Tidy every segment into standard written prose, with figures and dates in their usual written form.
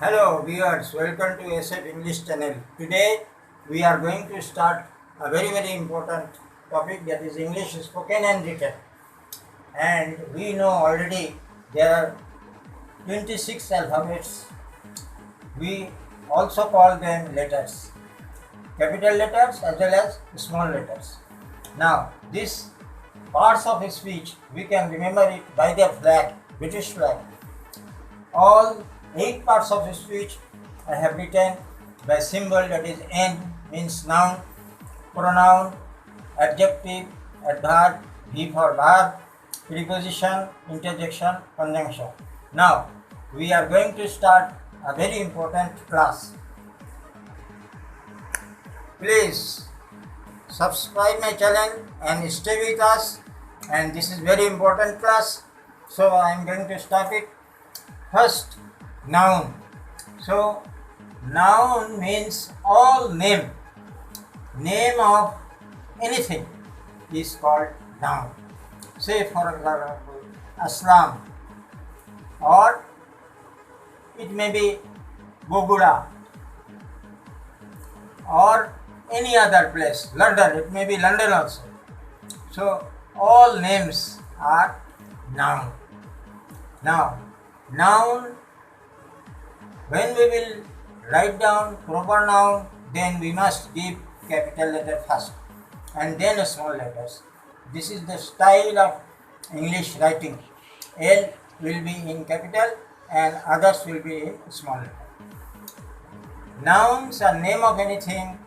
Hello viewers, welcome to SF English channel. Today we are going to start a very important topic, that is English spoken and written. And we know already there are 26 alphabets. We also call them letters, capital letters as well as small letters. Now these parts of speech we can remember it by their flag, British flag. All 8 parts of speech I have written by symbol, that is N means noun, pronoun, adjective, adverb, V for verb, preposition, interjection, conjunction. Now we are going to start a very important class. Please subscribe my channel and stay with us, and this is very important class, so I am going to start it. First, noun. So noun means all name of anything is called noun. Say for example Aslam, or it may be Bogura, or any other place, London, it may be London also. So all names are noun. Now noun, when we will write down proper noun, then we must give capital letter first and then small letters. This is the style of English writing. L will be in capital and others will be in small letter. Nouns are name of anything,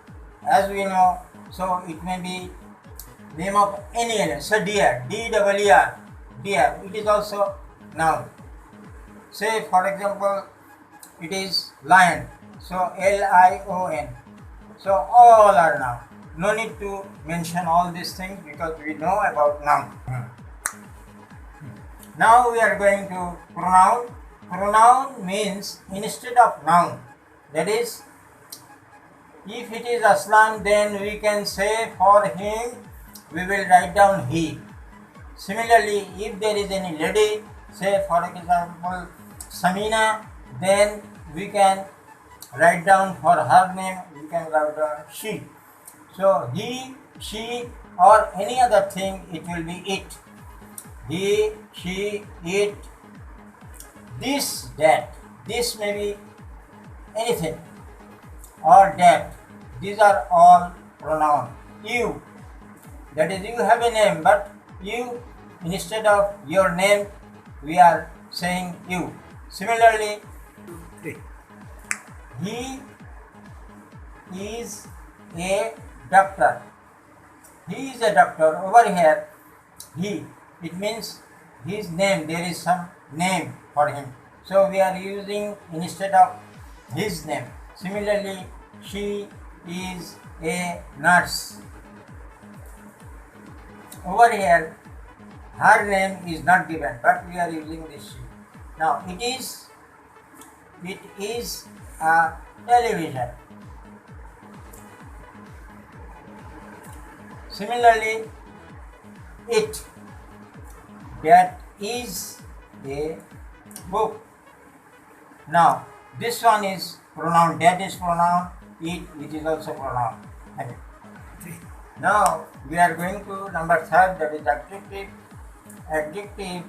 as we know, so it may be name of any animal. So deer, D-E-E-R, deer, it is also noun. Say for example it is lion, so L-I-O-N. So all are noun. No need to mention all these things because we know about noun. Now we are going to pronoun. Pronoun means instead of noun. That is, if it is Aslam, then we can say for him, we will write down he. Similarly, if there is any lady, say for example Samina, then we can write down for her name, we can write down she. So he, she, or any other thing, it will be it. He, she, it, this, that. This may be anything, or that. These are all pronoun. You, that is, you have a name, but you, instead of your name, we are saying you. Similarly, he is a doctor. He is a doctor. Over here, he, it means his name, there is some name for him. So we are using instead of his name. Similarly, she is a nurse. Over here, her name is not given, but we are using this she. Now it is a television. Similarly, it, that is a book. Now this one is pronoun, that is pronoun, it, which is also pronoun. Now we are going to number 3, that is adjective. Adjective,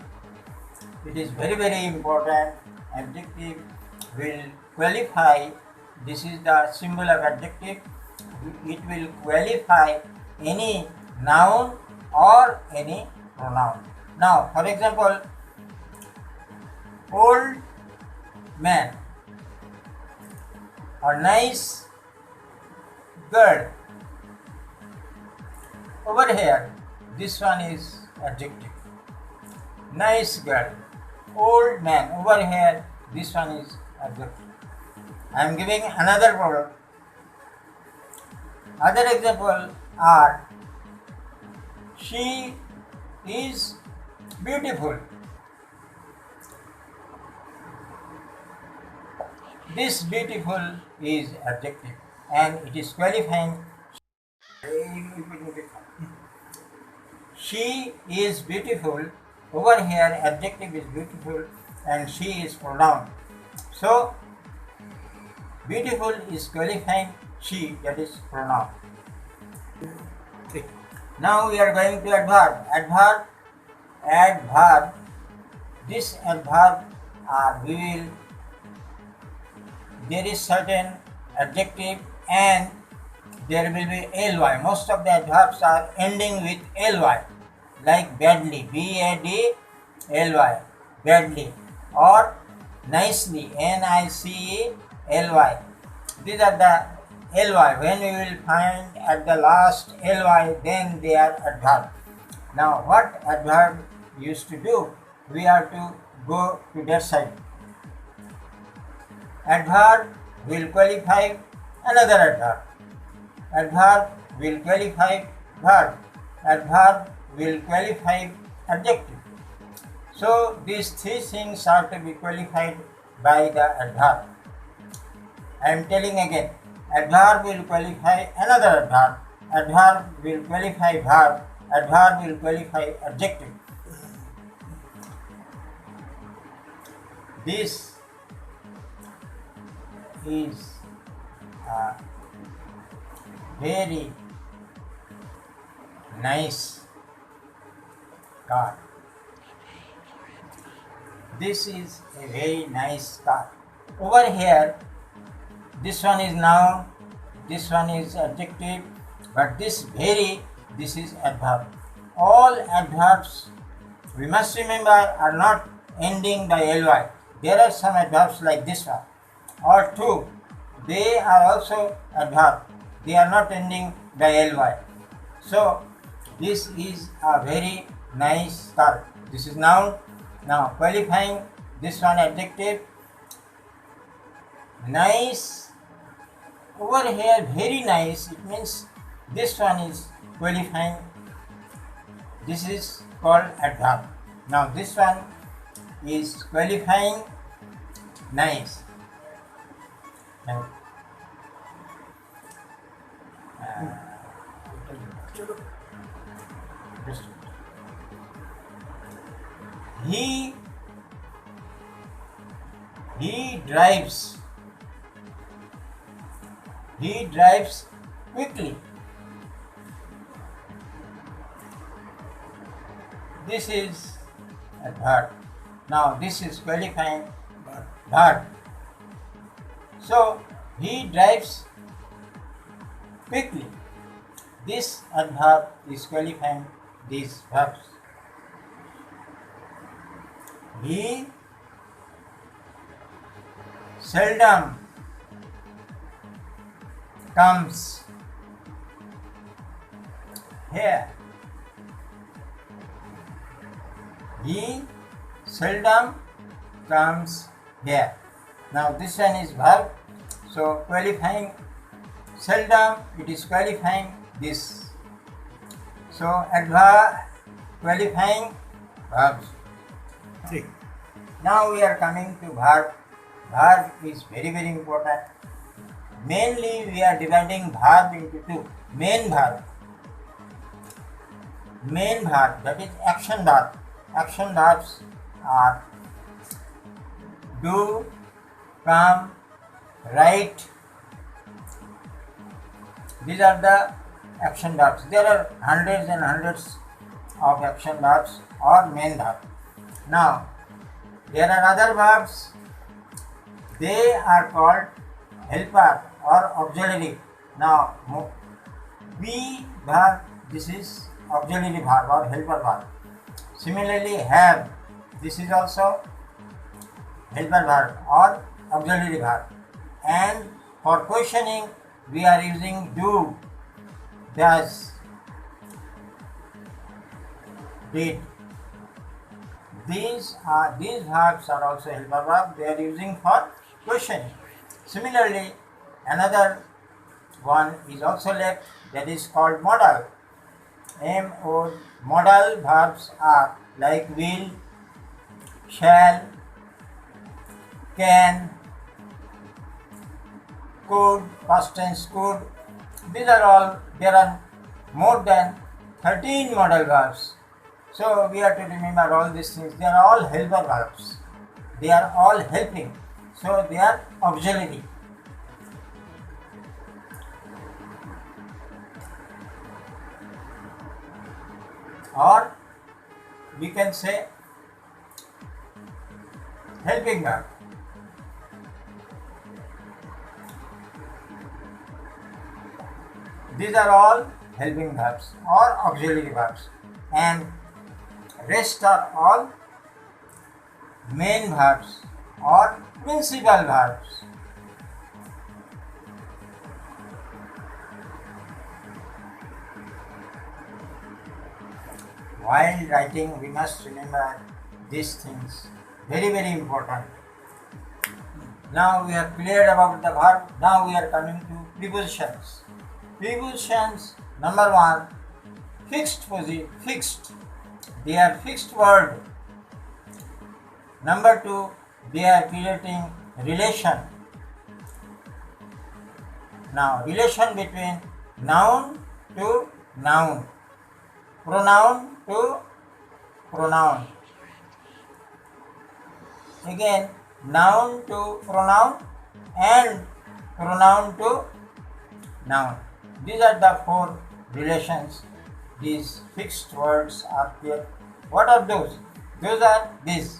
it is very important. Adjective will qualify, this is the symbol of adjective, it will qualify any noun or any pronoun. Now for example, old man, or nice girl. Over here, this one is adjective. Nice girl, old man. Over here, this one is adjective. I am giving another problem. Other example are, she is beautiful. This beautiful is adjective and it is qualifying. She is beautiful. Over here adjective is beautiful and she is pronoun. So Beautiful is qualifying she, that is pronoun. Now we are going to adverb. Adverb. This adverb there is certain adjective and there will be ly. Most of the adverbs are ending with ly, like badly, B-A-D-L-Y, badly, or nicely, N-I-C-E-L-Y. These are the ly. When we will find at the last ly, then they are adverb. Now what adverb used to do? We have to go to that side. Adverb will qualify another adverb. Adverb will qualify verb. Adverb will qualify adjective. So these three things are to be qualified by the adverb. I am telling again, adverb will qualify another adverb. Adverb will qualify verb. Adverb will qualify adjective. This is a very nice car. This is a very nice car. Over here, this one is noun, this one is adjective, but this is adverb. All adverbs, we must remember, are not ending by ly. There are some adverbs like this one or two. They are also adverb. They are not ending by ly. So this is a very nice car. This is noun. Now qualifying this one adjective. Nice. Over here, very nice. It means this one is qualifying. This is called adverb. Now this one is qualifying nice. Now, he drives. He drives quickly. This is a verb. Now this is qualifying verb. So he drives quickly. This adverb is qualifying these verbs. He seldom comes here. He seldom comes here. Now this one is verb, so qualifying seldom, it is qualifying this. So adverb qualifying verbs. Now we are coming to verb. Verb is very important. Mainly we are dividing verb into two. Main verb, that is action verb. Action verbs are do, come, write. These are the action verbs. There are hundreds and hundreds of action verbs or main verb. Now there are other verbs. They are called helper or auxiliary. Now be verb, this is auxiliary verb or helper verb. Similarly have, this is also helper verb or auxiliary verb. And for questioning we are using do, does, did. These verbs are also helper verb. They are using for questioning. Similarly, another one is also left, that is called modal. Modal verbs are like will, shall, can, could, past tense could. These are all, there are more than 13 modal verbs. So we have to remember all these things. They are all helper verbs. They are all helping. So they are auxiliary. or we can say helping verb. These are all helping verbs or auxiliary verbs, and rest are all main verbs or principal verbs. While writing, we must remember these things. Very, very important. Now we have cleared about the verb. Now we are coming to prepositions. Prepositions, number one, fixed. They are fixed word. Number two, they are creating relation. Now, relation between noun to noun, pronoun to pronoun. Again, noun to pronoun and pronoun to noun. These are the four relations. These fixed words are there. What are those? Those are these: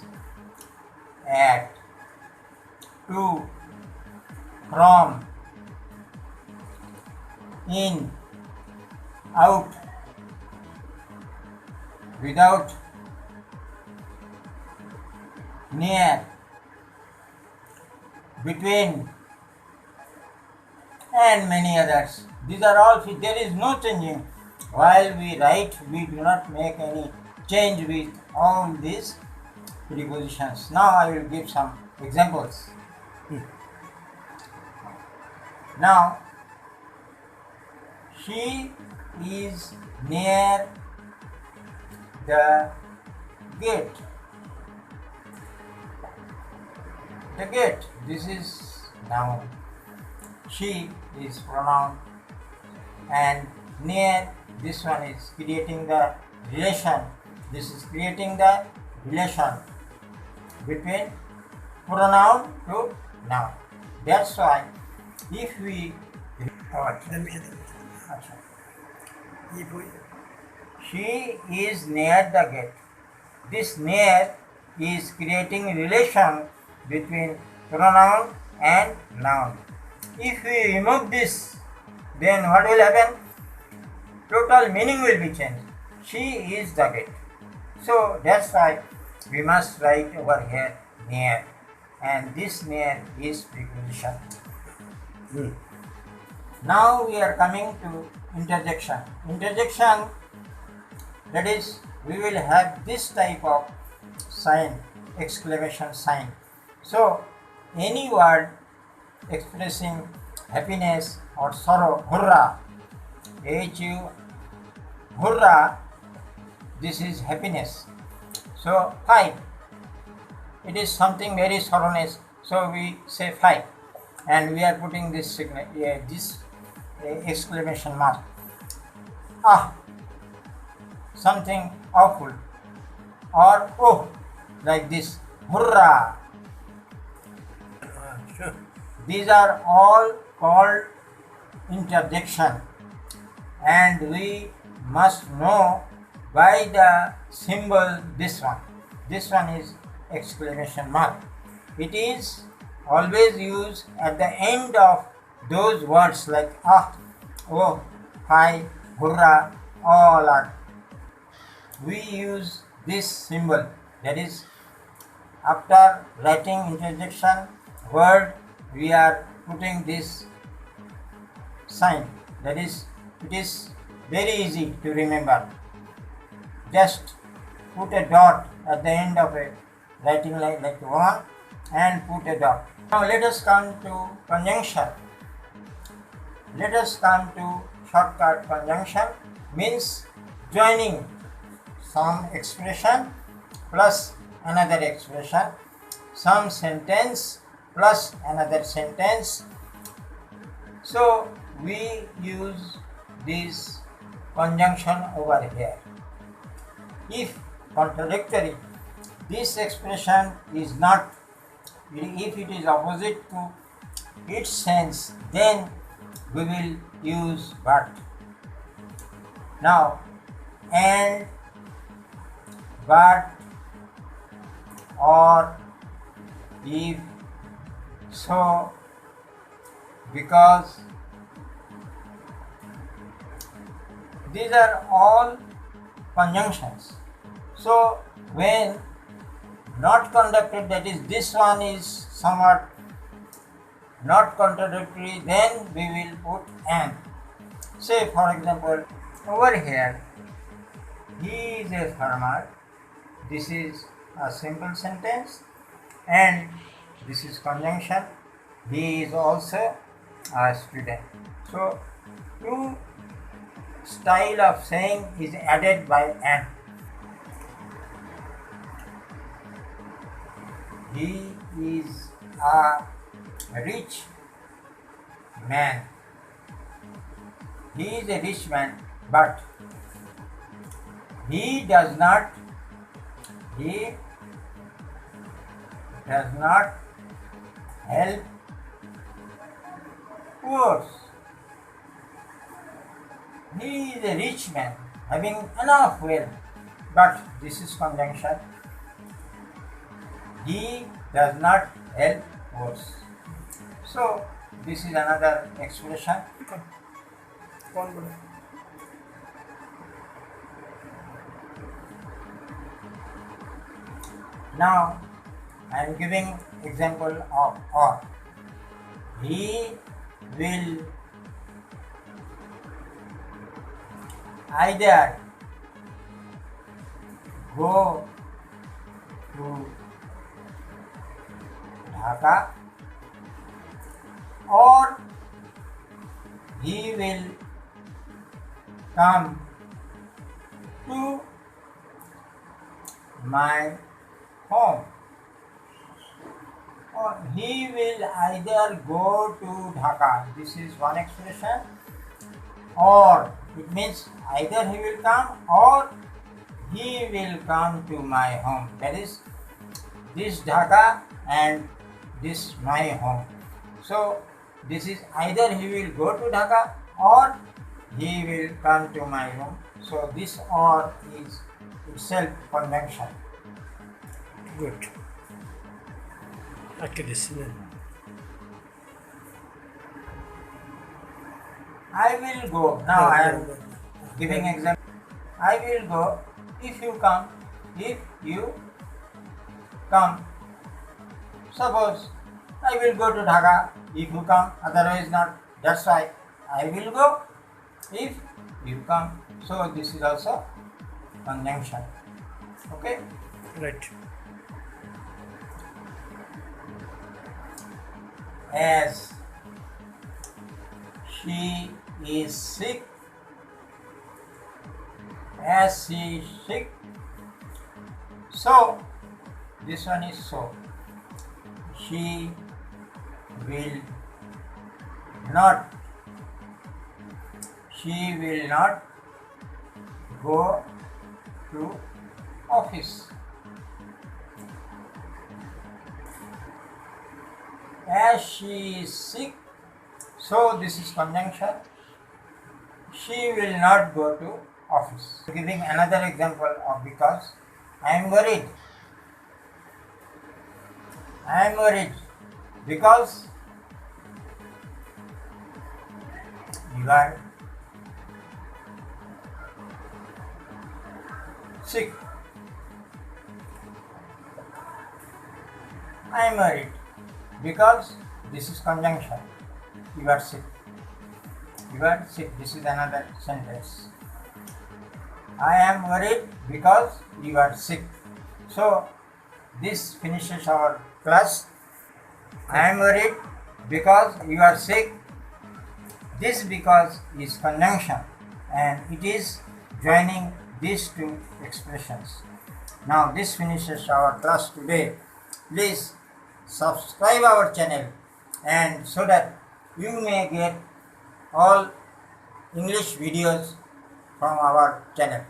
at, to, from, in, out, without, near, between, and many others. These are all, there is no changing. While we write, we do not make any change with all these prepositions. Now I will give some examples. Now, she is near the gate. The gate, this is noun. She is pronoun, and near, this one is creating the relation. This is creating the relation between pronoun to noun. That's why if we she is near the gate. This near is creating relation between pronoun and noun. If we remove this, then what will happen? Total meaning will be changed. She is the gate. So that's why we must write over here near, and this near is preposition. Now we are coming to interjection. Interjection, that is, we will have this type of sign, exclamation sign. So any word expressing happiness or sorrow, hurrah, H-U, hurrah, this is happiness. So 5, it is something very sorrowness, so we say 5, and we are putting this exclamation mark. Ah, something awful, or oh, like this, hurrah. These are all called interjection, and we must know by the symbol this one. This one is exclamation mark. It is always used at the end of those words like ah, oh, hi, hurrah, all are. We use this symbol, that is, after writing interjection word, we are putting this sign. That is, it is very easy to remember. Just put a dot at the end of a writing line like one and put a dot. Now let us come to conjunction. Let us come to shortcut conjunction, means joining some expression plus another expression, some sentence plus another sentence. So we use this conjunction over here. If contradictory, this expression is not, if it is opposite to its sense, then we will use but. Now, and but, or, if, so, because. These are all conjunctions. So when not conducted, that is, this one is somewhat not contradictory, then we will put and. Say for example, over here, he is a farmer. This is a simple sentence, and this is conjunction. He is also a student. So two style of saying is added by an. He is a rich man. He is a rich man, but he does not help poor. He is a rich man having enough wealth, but this is conjunction. He does not help poor. So this is another expression. Now I am giving example of or. He will either go to Dhaka, or he will come to my home. Or he will either go to Dhaka. This is one expression. Or it means either he will come or he will come to my home. That is, this Dhaka and this my home. So this is either he will go to Dhaka or he will come to my home. So this or is itself conjunction. Good. Okay, listen. I will go. Now I am giving example. I will go if you come. If you come. Suppose I will go to Dhaka if you come, otherwise not. That's why I will go if you come. So this is also conjunction. Okay? Right. As she is sick, as she is sick, so this one is so. She will not go to office. As she is sick, so this is conjunction. She will not go to office. Giving another example of because. I am worried. I am worried because you are sick. I am worried because this is conjunction. You are sick. You are sick. This is another sentence. I am worried because you are sick. So this finishes our class. I am worried because you are sick. This because is conjunction and it is joining these two expressions. Now this finishes our class today. Please subscribe our channel and so that you may get all English videos from our channel.